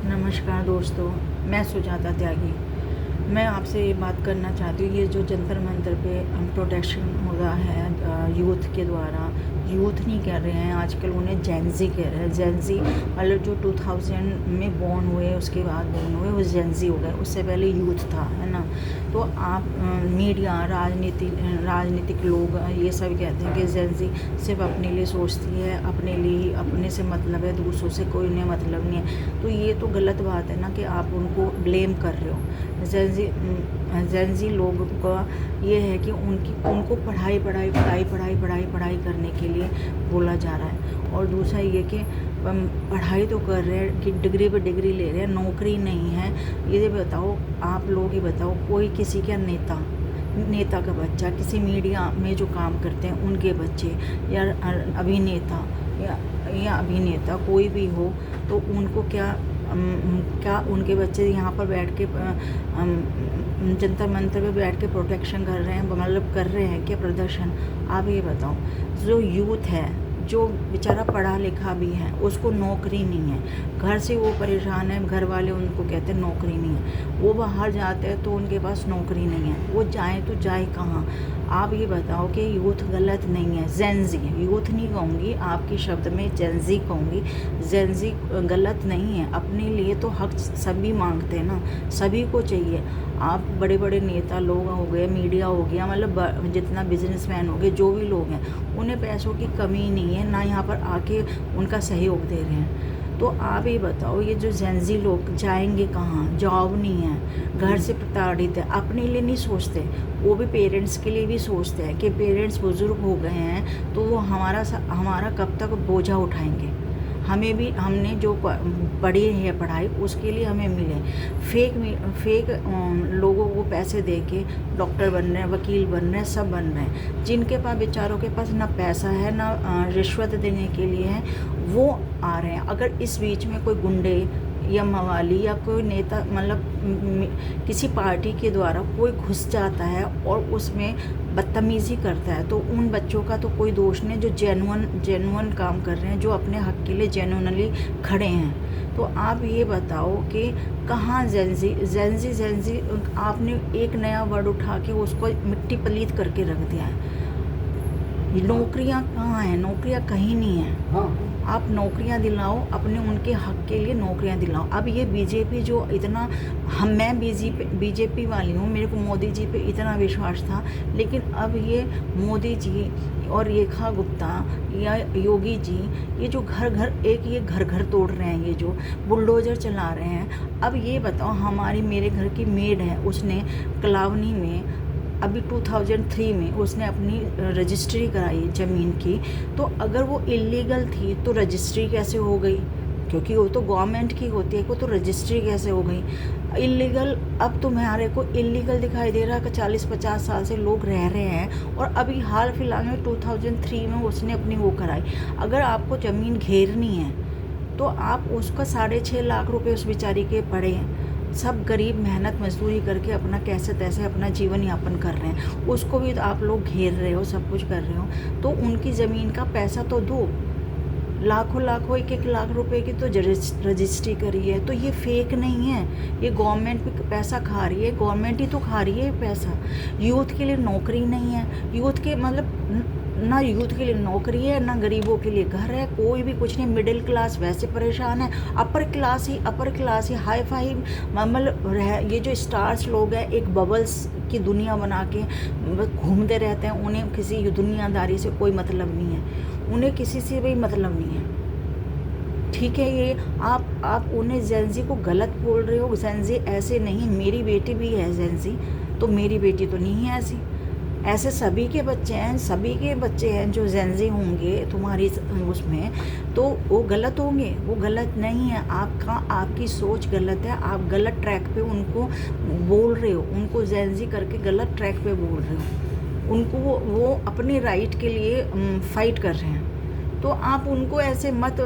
नमस्कार दोस्तों, मैं सुजाता त्यागी। मैं आपसे ये बात करना चाहती हूँ, ये जो जंतर मंतर पे प्रोटेक्शन हो रहा है यूथ के द्वारा, यूथ नहीं कह रहे हैं आजकल, उन्हें जेनजी कह रहे हैं। जेनजी मतलब जो 2000 में बॉर्न हुए, उसके बाद बॉर्न हुए, वो जेनजी हो गए। उससे पहले यूथ था, है ना। तो आप मीडिया, राजनीतिक लोग ये सब कहते हैं कि जेनजी सिर्फ अपने लिए सोचती है, अपने लिए, अपने से मतलब है, दूसरों से कोई उन्हें मतलब नहीं है। तो ये तो गलत बात है ना कि आप उनको ब्लेम कर रहे हो। जेनजी लोगों का ये है कि उनको पढ़ाई करने के लिए बोला जा रहा है। और दूसरा ये कि पढ़ाई तो कर रहे हैं कि डिग्री पे डिग्री ले रहे हैं, नौकरी नहीं है। ये बताओ, आप लोग ये बताओ, कोई किसी का नेता का बच्चा, किसी मीडिया में जो काम करते हैं उनके बच्चे, या अभिनेता या अभिनेता कोई भी हो, तो उनको क्या उनके बच्चे यहाँ पर बैठ के जंतर मंतर पे बैठ के प्रोटेक्शन कर रहे हैं, मतलब कर रहे हैं क्या प्रदर्शन? आप ये बताओ। जो यूथ है, जो बेचारा पढ़ा लिखा भी है, उसको नौकरी नहीं है, घर से वो परेशान है, घर वाले उनको कहते हैं नौकरी नहीं है, वो बाहर जाते हैं तो उनके पास नौकरी नहीं है, वो जाए तो जाए कहाँ? आप ये बताओ कि यूथ गलत नहीं है, जेनजी, यूथ नहीं कहूँगी, आपके शब्द में जेनजी कहूँगी। जेनजी गलत नहीं है, अपने लिए तो हक सभी मांगते हैं ना, सभी को चाहिए। आप बड़े बड़े नेता लोग हो गए, मीडिया हो गया, मतलब जितना बिजनेसमैन हो गए, जो भी लोग हैं, उन्हें पैसों की कमी नहीं है, ना यहाँ पर आके उनका सहयोग दे रहे हैं। तो आप ये बताओ, ये जो जेनजी लोग जाएंगे कहाँ? जॉब नहीं है, घर से प्रताड़ित है, अपने लिए नहीं सोचते, वो भी पेरेंट्स के लिए भी सोचते हैं कि पेरेंट्स बुज़ुर्ग हो गए हैं तो वो हमारा कब तक बोझा उठाएंगे। हमें भी, हमने जो पढ़ी है पढ़ाई, उसके लिए हमें मिले। फेक लोगों को पैसे दे के डॉक्टर बन रहे हैं, वकील बन रहे हैं, सब बन रहे हैं। जिनके पास, बेचारों के पास ना पैसा है, ना रिश्वत देने के लिए है, वो आ रहे हैं। अगर इस बीच में कोई गुंडे या मवाली या कोई नेता, मतलब किसी पार्टी के द्वारा कोई घुस जाता है और उसमें बदतमीज़ी करता है, तो उन बच्चों का तो कोई दोष नहीं, जो जेन्युइन काम कर रहे हैं, जो अपने हक के लिए जेन्युइनली खड़े हैं। तो आप ये बताओ कि कहाँ जेनजी आपने एक नया वर्ड उठा के उसको मिट्टी पलीत करके रख दिया है। नौकरियां कहाँ हैं? नौकरियां कहीं नहीं है। हाँ। आप नौकरियां दिलाओ, अपने उनके हक के लिए नौकरियां दिलाओ। अब ये बीजेपी जो इतना, मैं बीजेपी वाली हूँ, मेरे को मोदी जी पे इतना विश्वास था, लेकिन अब ये मोदी जी और रेखा गुप्ता या योगी जी, ये जो ये घर घर तोड़ रहे हैं, ये जो बुलडोजर चला रहे हैं। अब ये बताओ, मेरे घर की मेड है, उसने कलावनी में अभी 2003 में उसने अपनी रजिस्ट्री कराई ज़मीन की। तो अगर वो इलीगल थी तो रजिस्ट्री कैसे हो गई? क्योंकि वो तो गवर्नमेंट की होती है, वो तो रजिस्ट्री कैसे हो गई इलीगल? अब तुम्हारे को इलीगल दिखाई दे रहा है कि 40-50 साल से लोग रह रहे हैं, और अभी हाल फिलहाल में 2003 में उसने अपनी वो कराई। अगर आपको ज़मीन घेरनी है तो आप उसका 6.5 लाख रुपए उस बेचारी के पड़े हैं। सब गरीब मेहनत मजदूरी करके अपना कैसे तैसे अपना जीवन यापन कर रहे हैं, उसको भी तो आप लोग घेर रहे हो, सब कुछ कर रहे हो। तो उनकी ज़मीन का पैसा तो दो। लाखों 1-1 लाख रुपए की तो रजिस्ट्री करी है, तो ये फेक नहीं है, ये गवर्नमेंट भी पैसा खा रही है, गवर्नमेंट ही तो खा रही है पैसा। यूथ के लिए नौकरी नहीं है, यूथ के मतलब ना यूथ के लिए नौकरी है, ना गरीबों के लिए घर है, कोई भी कुछ नहीं। मिडिल क्लास वैसे परेशान है, अपर क्लास ही हाई फाई, मतलब ये जो स्टार्स लोग हैं, एक बबल्स की दुनिया बना के घूमते रहते हैं। उन्हें किसी दुनियादारी से कोई मतलब नहीं है, उन्हें किसी से भी मतलब नहीं है। ठीक है, ये आप उन्हें जेनजी को गलत बोल रहे हो। जेनजी ऐसे नहीं, मेरी बेटी भी है जेनजी, तो मेरी बेटी तो नहीं है ऐसी। ऐसे सभी के बच्चे हैं जो जेनजी होंगे तुम्हारी उसमें, तो वो गलत होंगे? वो गलत नहीं है। आपकी सोच गलत है, आप गलत ट्रैक पे उनको बोल रहे हो, उनको जेनजी करके गलत ट्रैक पे बोल रहे हो। उनको वो अपने राइट के लिए फाइट कर रहे हैं, तो आप उनको ऐसे मत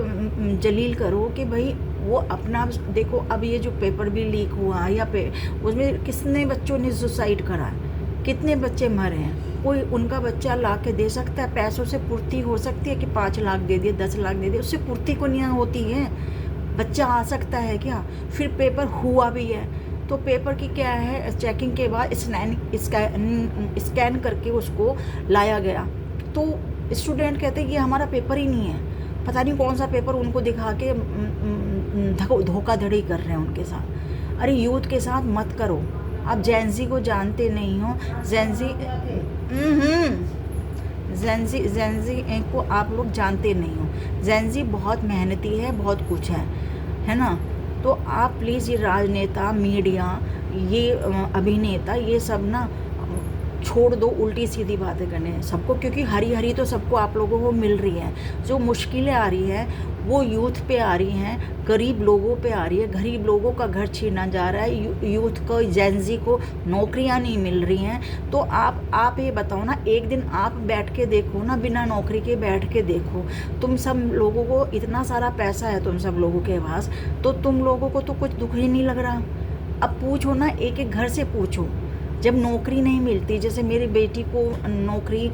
जलील करो कि भाई वो अपना देखो। अब ये जो पेपर भी लीक हुआ या उसमें कितने बच्चों ने सुसाइड करा, कितने बच्चे मरे हैं? कोई उनका बच्चा ला के दे सकता है? पैसों से पूर्ति हो सकती है कि 5 लाख दे दिए, 10 लाख दे दिए, उससे पूर्ति को नहीं होती है। बच्चा आ सकता है क्या? फिर पेपर हुआ भी है तो पेपर की क्या है, चेकिंग के बाद स्कैन करके उसको लाया गया तो स्टूडेंट कहते हैं कि हमारा पेपर ही नहीं है, पता नहीं कौन सा पेपर उनको दिखा के धोखाधड़ी कर रहे हैं उनके साथ। अरे यूथ के साथ मत करो, आप जेंजी को जानते नहीं हो। जेंजी को आप लोग जानते नहीं हो। जेंजी बहुत मेहनती है, बहुत कुछ है ना। तो आप प्लीज़ ये राजनेता, मीडिया, ये अभिनेता, ये सब ना छोड़ दो उल्टी सीधी बातें करने सबको, क्योंकि हरी हरी तो सबको आप लोगों को मिल रही है। जो मुश्किलें आ रही हैं वो यूथ पे आ रही हैं, गरीब लोगों पे आ रही है। गरीब लोगों का घर छीना जा रहा है, यूथ को, जेंजी को नौकरियां नहीं मिल रही हैं। तो आप ये बताओ ना, एक दिन आप बैठ के देखो ना, बिना नौकरी के बैठ के देखो। तुम सब लोगों को इतना सारा पैसा है तुम सब लोगों के पास, तो तुम लोगों को तो कुछ दुख ही नहीं लग रहा। अब पूछो ना, एक एक घर से पूछो, जब नौकरी नहीं मिलती, जैसे मेरी बेटी को नौकरी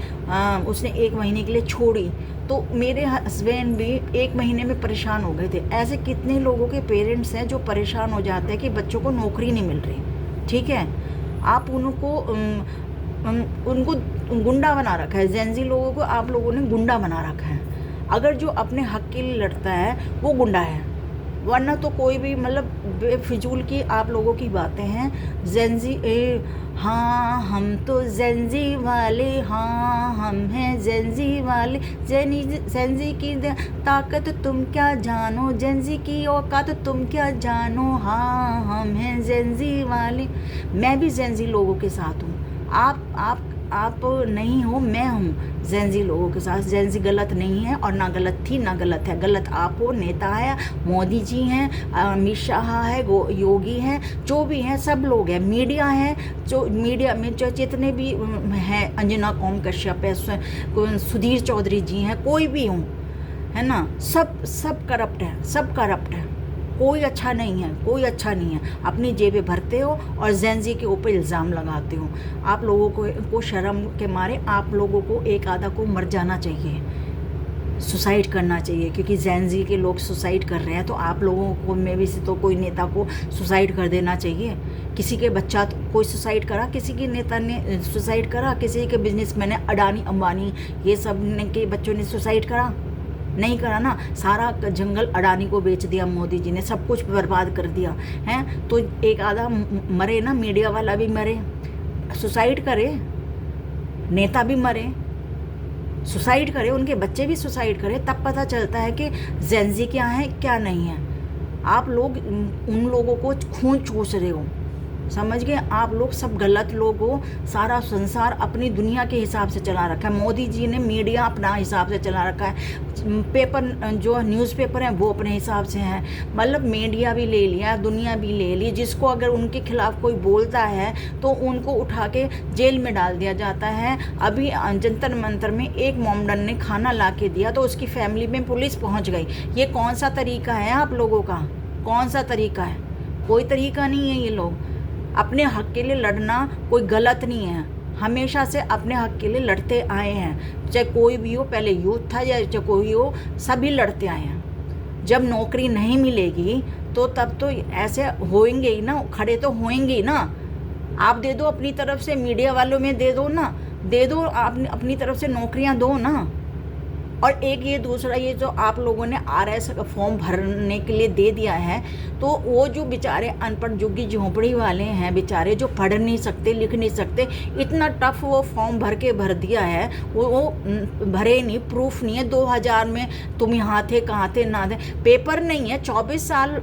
उसने 1 महीने के लिए छोड़ी तो मेरे हस्बैंड भी 1 महीने में परेशान हो गए थे। ऐसे कितने लोगों के पेरेंट्स हैं जो परेशान हो जाते हैं कि बच्चों को नौकरी नहीं मिल रही। ठीक है, आप उनको गुंडा बना रखा है, जेंजी लोगों को आप लोगों ने गुंडा बना रखा है। अगर जो अपने हक के लिए लड़ता है वो गुंडा है, वरना तो कोई भी, मतलब बेफिजूल की आप लोगों की बातें हैं। जेंजी हाँ हम तो जेंजी वाले, हाँ हम हैं जेंजी वाले। जेंजी की ताकत तुम क्या जानो, जेंजी की औकात तुम क्या जानो, हाँ हम हैं जेंजी वाले। मैं भी जेंजी लोगों के साथ हूँ, आप नहीं हो, मैं हूँ जेंजी लोगों के साथ। जेंजी गलत नहीं है और ना गलत थी ना गलत है। गलत आप हो, नेता है, मोदी जी हैं, अमित शाह है, योगी हैं, जो भी हैं सब लोग हैं, मीडिया है, जो मीडिया में जो जितने भी हैं, अंजना ओम कश्यप है, सुधीर चौधरी जी हैं, कोई भी हूँ, है ना, सब करप्ट है, सब करप्ट है। कोई अच्छा नहीं है, कोई अच्छा नहीं है। अपनी जेबें भरते हो और जेंजी के ऊपर इल्ज़ाम लगाते हो। आप लोगों को शर्म के मारे आप लोगों को एक आधा को मर जाना चाहिए, सुसाइड करना चाहिए, क्योंकि जेंजी के लोग सुसाइड कर रहे हैं। तो आप लोगों को में भी से तो कोई नेता को सुसाइड कर देना चाहिए। किसी के बच्चा कोई सुसाइड करा, किसी के नेता ने सुसाइड करा, किसी के बिजनेसमैन ने, अडानी अंबानी ये सब के बच्चों ने सुसाइड करा? नहीं करा ना। सारा जंगल अडानी को बेच दिया मोदी जी ने, सब कुछ बर्बाद कर दिया है। तो एक आधा मरे ना, मीडिया वाला भी मरे, सुसाइड करे, नेता भी मरे, सुसाइड करे, उनके बच्चे भी सुसाइड करे, तब पता चलता है कि जेंजी क्या है क्या नहीं है। आप लोग उन लोगों को खून चूस रहे हो, समझ गए? आप लोग सब गलत लोग हो। सारा संसार अपनी दुनिया के हिसाब से चला रखा है। मोदी जी ने मीडिया अपना हिसाब से चला रखा है, पेपर जो न्यूज़पेपर हैं वो अपने हिसाब से हैं। मतलब मीडिया भी ले लिया, दुनिया भी ले ली। जिसको अगर उनके खिलाफ कोई बोलता है तो उनको उठा के जेल में डाल दिया जाता है। अभी जंतर मंतर में एक मोमडन ने खाना ला के दिया तो उसकी फैमिली में पुलिस पहुँच गई। ये कौन सा तरीका है आप लोगों का? कौन सा तरीका है? कोई तरीका नहीं है। ये लोग अपने हक के लिए लड़ना कोई गलत नहीं है, हमेशा से अपने हक के लिए लड़ते आए हैं। चाहे कोई भी हो, पहले यूथ था या चाहे कोई हो, सभी लड़ते आए हैं। जब नौकरी नहीं मिलेगी तो तब तो ऐसे होएंगे ही ना, खड़े तो होएंगे ही ना। आप दे दो अपनी तरफ से, मीडिया वालों में दे दो ना, दे दो, आप अपनी तरफ से नौकरियां दो ना। और एक ये दूसरा, ये जो आप लोगों ने RS का फॉर्म भरने के लिए दे दिया है, तो वो जो बेचारे अनपढ़ झुग्गी झोंपड़ी वाले हैं बेचारे, जो पढ़ नहीं सकते, लिख नहीं सकते, इतना टफ वो फॉर्म भर दिया है, वो भरे नहीं, प्रूफ नहीं है। 2000 में तुम यहाँ थे, कहाँ थे, ना थे, पेपर नहीं है। 24 साल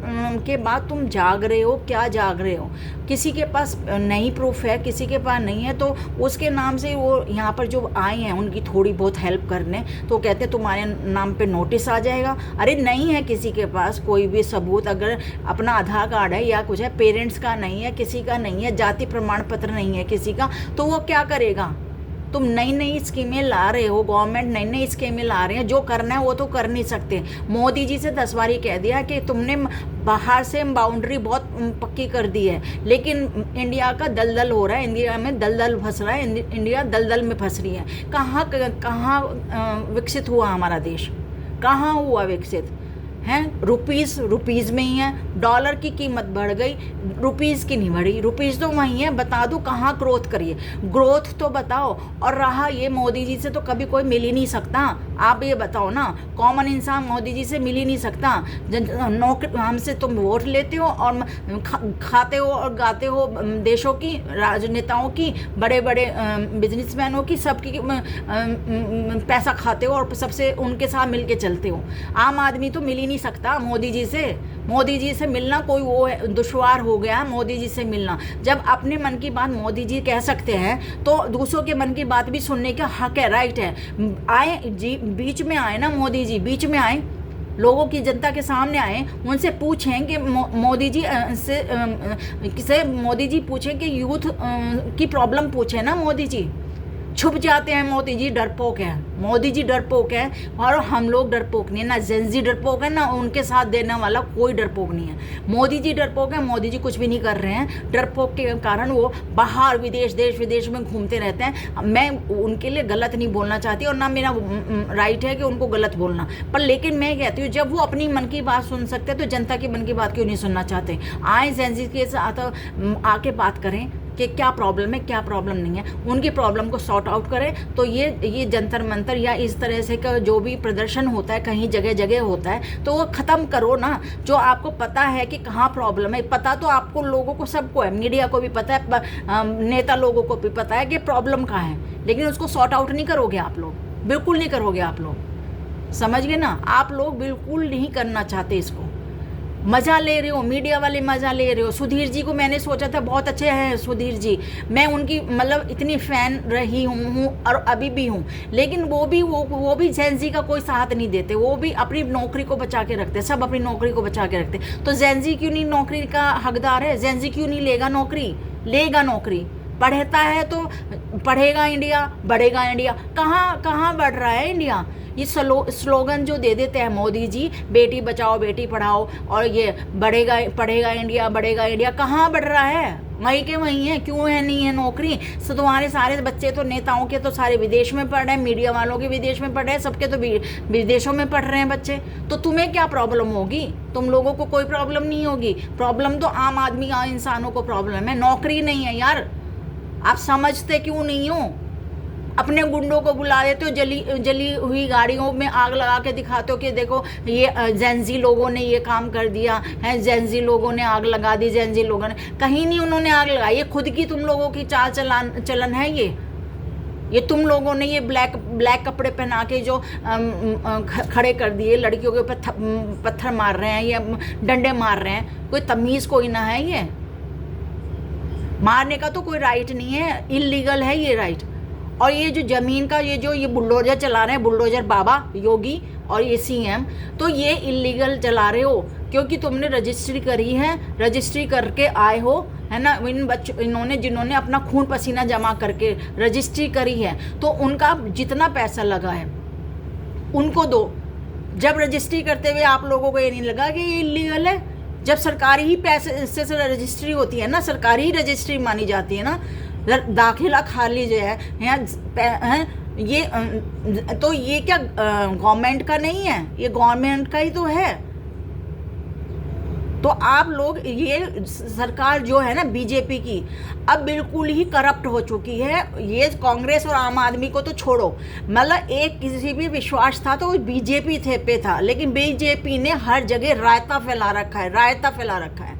के बाद तुम जाग रहे हो, क्या जाग रहे हो? किसी के पास नहीं प्रूफ है, किसी के पास नहीं है, तो उसके नाम से वो यहाँ पर जो आए हैं उनकी थोड़ी बहुत हेल्प करने, तो कहते तुम्हारे नाम पे नोटिस आ जाएगा। अरे नहीं है किसी के पास कोई भी सबूत, अगर अपना आधार कार्ड है या कुछ है, पेरेंट्स का नहीं है, किसी का नहीं है, जाति प्रमाण पत्र नहीं है किसी का, तो वो क्या करेगा? तुम नई नई स्कीमें ला रहे हो, गवर्नमेंट नई नई स्कीमें ला रहे हैं, जो करना है वो तो कर नहीं सकते। मोदी जी से 10 बार कह दिया कि तुमने बाहर से बाउंड्री बहुत पक्की कर दी है, लेकिन इंडिया का दलदल हो रहा है, इंडिया में दलदल फंस रहा है, इंडिया दलदल में फंस रही है। कहाँ विकसित हुआ हमारा देश? कहाँ हुआ विकसित? हैं। रुपीज़ में ही है, डॉलर की कीमत बढ़ गई, रुपीज़ की नहीं बढ़ी। रुपीज़ तो वहीं है, बता दो कहाँ ग्रोथ करिए, ग्रोथ तो बताओ। और रहा ये मोदी जी से तो कभी कोई मिल ही नहीं सकता, आप ये बताओ ना, कॉमन इंसान मोदी जी से मिल ही नहीं सकता। नौकरी हमसे तुम वोट लेते हो और खाते हो और गाते हो देशों की, राजनेताओं की, बड़े बड़े बिजनेसमैनों की, सबकी पैसा खाते हो और सबसे उनके साथ मिल के चलते हो। आम आदमी तो मिल ही नहीं सकता मोदी जी से। मोदी जी से मिलना कोई वो है, दुश्वार हो गया मोदी जी से मिलना। जब अपने मन की बात मोदी जी कह सकते हैं तो दूसरों के मन की बात भी सुनने का हक है, राइट है। आए जी, बीच में आए ना मोदी जी, बीच में आए, लोगों की, जनता के सामने आए, उनसे पूछें कि मोदी जी से मोदी जी पूछें कि यूथ की प्रॉब्लम पूछें ना मोदी जी। छुप जाते हैं, मोदी जी डरपोक है, मोदी जी डरपोक है और हम लोग डरपोक नहीं है, ना जेंजी डरपोक है, ना उनके साथ देने वाला कोई डरपोक नहीं है। मोदी जी डरपोक है, मोदी जी कुछ भी नहीं कर रहे हैं। डरपोक के कारण वो बाहर विदेश, देश विदेश में घूमते रहते हैं। मैं उनके लिए गलत नहीं बोलना चाहती और ना मेरा राइट है कि उनको गलत बोलना, पर लेकिन मैं कहती हूँ जब वो अपनी मन की बात सुन सकते हैं तो जनता की मन की बात क्यों नहीं सुनना चाहते। आए जेंजी के साथ आके बात करें कि क्या प्रॉब्लम है, क्या प्रॉब्लम नहीं है, उनकी प्रॉब्लम को सॉर्ट आउट करें। तो ये जंतर मंतर या इस तरह से का जो भी प्रदर्शन होता है कहीं जगह जगह होता है तो वो ख़त्म करो ना। जो आपको पता है कि कहाँ प्रॉब्लम है, पता तो आपको लोगों को सबको है, मीडिया को भी पता है, नेता लोगों को भी पता है कि प्रॉब्लम कहाँ है, लेकिन उसको सॉर्ट आउट नहीं करोगे आप लोग, बिल्कुल नहीं करोगे आप लोग, समझ गए ना। आप लोग बिल्कुल नहीं करना चाहते इसको, मज़ा ले रहे हो, मीडिया वाले मज़ा ले रहे हो। सुधीर जी को मैंने सोचा था बहुत अच्छे हैं सुधीर जी, मैं उनकी मतलब इतनी फ़ैन रही हूँ और अभी भी हूँ, लेकिन वो भी जेंजी का कोई साथ नहीं देते, वो भी अपनी नौकरी को बचा के रखते, सब अपनी नौकरी को बचा के रखते। तो जेंजी क्यों नहीं नौकरी का हकदार है, जेंजी क्यों नहीं लेगा नौकरी, लेगा नौकरी, पढ़ता है तो पढ़ेगा इंडिया, बढ़ेगा इंडिया। कहाँ बढ़ रहा है इंडिया। ये स्लोगन जो दे देते हैं मोदी जी, बेटी बचाओ बेटी पढ़ाओ और ये पढ़ेगा इंडिया, बढ़ेगा इंडिया, कहाँ बढ़ रहा है, वहीं के वहीं है। क्यों है नहीं है नौकरी। तो तुम्हारे सारे बच्चे तो नेताओं के तो सारे विदेश में पढ़ रहे हैं, मीडिया वालों के विदेश में पढ़ रहे हैं, सबके तो विदेशों में पढ़ रहे हैं बच्चे। तो तुम्हें क्या प्रॉब्लम होगी, तुम लोगों को कोई प्रॉब्लम नहीं होगी। प्रॉब्लम तो आम आदमी इंसानों को प्रॉब्लम है, नौकरी नहीं है यार। आप समझते क्यों नहीं हो। अपने गुंडों को बुला देते हो, जली हुई गाड़ियों में आग लगा के दिखाते हो कि देखो ये जेंजी लोगों ने ये काम कर दिया है, जेंजी लोगों ने आग लगा दी, जेंजी लोगों ने, कहीं नहीं उन्होंने आग लगाई, ये खुद की तुम लोगों की चाल चलन है। ये तुम लोगों ने ये ब्लैक कपड़े पहना के जो खड़े कर दिए, लड़कियों के ऊपर पत्थर मार रहे हैं या डंडे मार रहे हैं, कोई तमीज़ कोई ना है। ये मारने का तो कोई राइट नहीं है, इलीगल है ये राइट। और ये जो ज़मीन का ये बुलडोजर चला रहे हैं, बुलडोजर बाबा योगी और ये सीएम, तो ये इलीगल चला रहे हो क्योंकि तुमने रजिस्ट्री करी है, रजिस्ट्री करके आए हो, है ना। इन्होंने जिन्होंने अपना खून पसीना जमा करके रजिस्ट्री करी है तो उनका जितना पैसा लगा है उनको दो। जब रजिस्ट्री करते हुए आप लोगों को ये नहीं लगा कि ये इलीगल है, जब सरकारी ही पैसे से रजिस्ट्री होती है ना, सरकारी ही रजिस्ट्री मानी जाती है ना। दाखिला खाली जो है ये तो ये क्या गवर्नमेंट का नहीं है, ये गवर्नमेंट का ही तो है। तो आप लोग, ये सरकार जो है ना बीजेपी की, अब बिल्कुल ही करप्ट हो चुकी है। ये कांग्रेस और आम आदमी को तो छोड़ो, मतलब एक किसी भी विश्वास था तो बीजेपी पे था, लेकिन बीजेपी ने हर जगह रायता फैला रखा है, रायता फैला रखा है।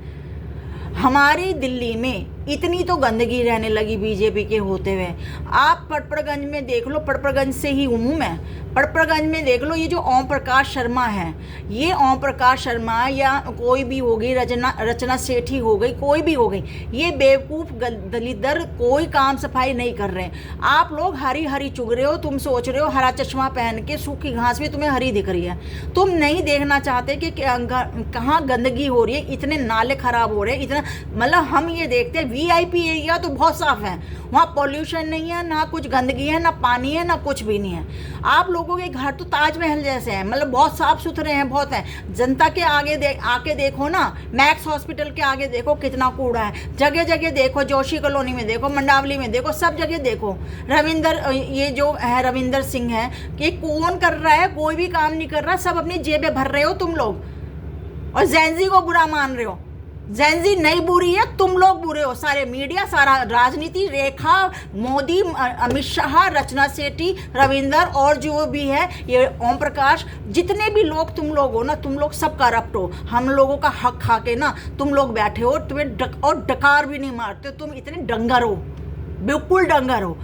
हमारी दिल्ली में इतनी तो गंदगी रहने लगी बीजेपी के होते हुए। आप पड़पड़गंज में देख लो, पड़पड़गंज से ही हूँ मैं, पड़पड़गंज में देख लो, ये जो ओम प्रकाश शर्मा है, ये ओम प्रकाश शर्मा या कोई भी हो गई, रचना सेठी हो गई, कोई भी हो गई, ये बेवकूफ़ दलिदर कोई काम सफाई नहीं कर रहे हैं। आप लोग हरी हरी चुग रहे हो, तुम सोच रहे हो हरा चश्मा पहन के सूखी घास भी तुम्हें हरी दिख रही है। तुम नहीं देखना चाहते कि कहाँ गंदगी हो रही है, इतने नाले खराब हो रहे हैं, इतना, मतलब हम ये देखते हैं वीआईपी एरिया तो बहुत साफ है, वहाँ पॉल्यूशन नहीं है, ना कुछ गंदगी है, ना पानी है, ना कुछ भी नहीं है। आप लोगों के घर तो ताजमहल जैसे हैं, मतलब बहुत साफ सुथरे हैं, बहुत हैं। जनता के आगे आके देखो ना, मैक्स हॉस्पिटल के आगे देखो कितना कूड़ा है, जगह जगह देखो, जोशी कॉलोनी में देखो, मंडावली में देखो, सब जगह देखो। ये जो है रविंदर सिंह है, ये कौन कर रहा है, कोई भी काम नहीं कर रहा, सब अपनी जेबें भर रहे हो तुम लोग। और जैनजी को बुरा मान रहे हो। जैनजी नहीं बुरी है, तुम लोग बुरे हो, सारे मीडिया, सारा राजनीति, रेखा, मोदी, अमित शाह, रचना सेठी, रविंदर और जो भी है, ये ओम प्रकाश, जितने भी लोग तुम लोग हो ना, तुम लोग सब करप्ट हो। हम लोगों का हक खा के ना तुम लोग बैठे हो, तुम्हें और डकार भी नहीं मारते, तुम इतने डंगर हो, बिल्कुल डंगर हो।